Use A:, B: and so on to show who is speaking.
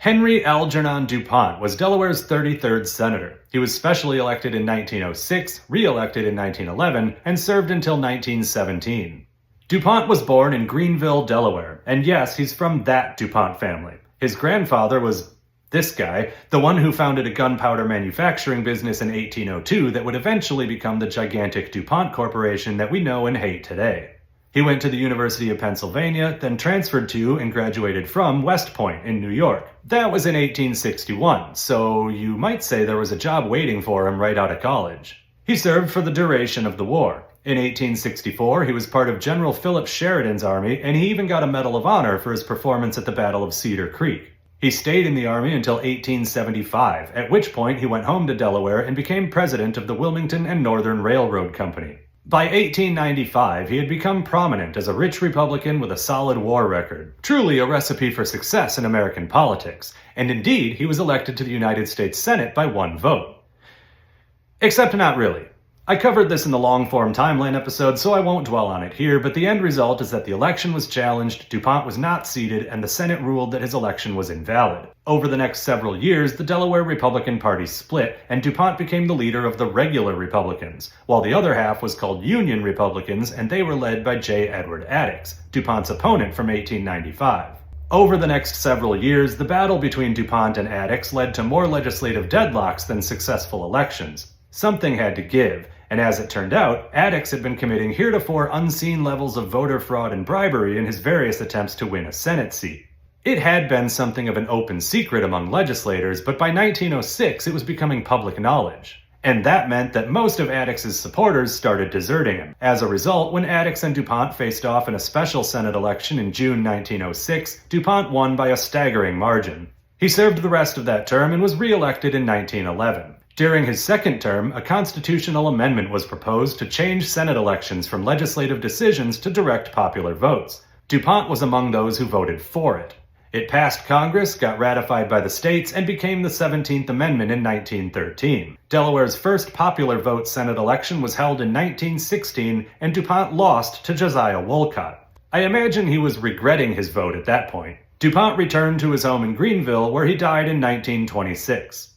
A: Henry Algernon DuPont was Delaware's 33rd senator. He was specially elected in 1906, re-elected in 1911, and served until 1917. DuPont was born in Greenville, Delaware, and yes, he's from that DuPont family. His grandfather was this guy, the one who founded a gunpowder manufacturing business in 1802 that would eventually become the gigantic DuPont Corporation that we know and hate today. He went to the University of Pennsylvania, then transferred to and graduated from West Point in New York. That was in 1861, so you might say there was a job waiting for him right out of college. He served for the duration of the war. In 1864, he was part of General Philip Sheridan's army, and he even got a Medal of Honor for his performance at the Battle of Cedar Creek. He stayed in the Army until 1875, at which point he went home to Delaware and became president of the Wilmington and Northern Railroad Company. By 1895, he had become prominent as a rich Republican with a solid war record, truly a recipe for success in American politics, and indeed, he was elected to the United States Senate by one vote. Except not really. I covered this in the long-form timeline episode, so I won't dwell on it here, but the end result is that the election was challenged, DuPont was not seated, and the Senate ruled that his election was invalid. Over the next several years, the Delaware Republican Party split, and DuPont became the leader of the regular Republicans, while the other half was called Union Republicans, and they were led by J. Edward Attucks, DuPont's opponent from 1895. Over the next several years, the battle between DuPont and Attucks led to more legislative deadlocks than successful elections. Something had to give, and as it turned out, Attucks had been committing heretofore unseen levels of voter fraud and bribery in his various attempts to win a Senate seat. It had been something of an open secret among legislators, but by 1906 it was becoming public knowledge. And that meant that most of Attucks' supporters started deserting him. As a result, when Attucks and DuPont faced off in a special Senate election in June 1906, DuPont won by a staggering margin. He served the rest of that term and was re-elected in 1911. During his second term, a constitutional amendment was proposed to change Senate elections from legislative decisions to direct popular votes. DuPont was among those who voted for it. It passed Congress, got ratified by the states, and became the 17th Amendment in 1913. Delaware's first popular vote Senate election was held in 1916, and DuPont lost to Josiah Wolcott. I imagine he was regretting his vote at that point. DuPont returned to his home in Greenville, where he died in 1926.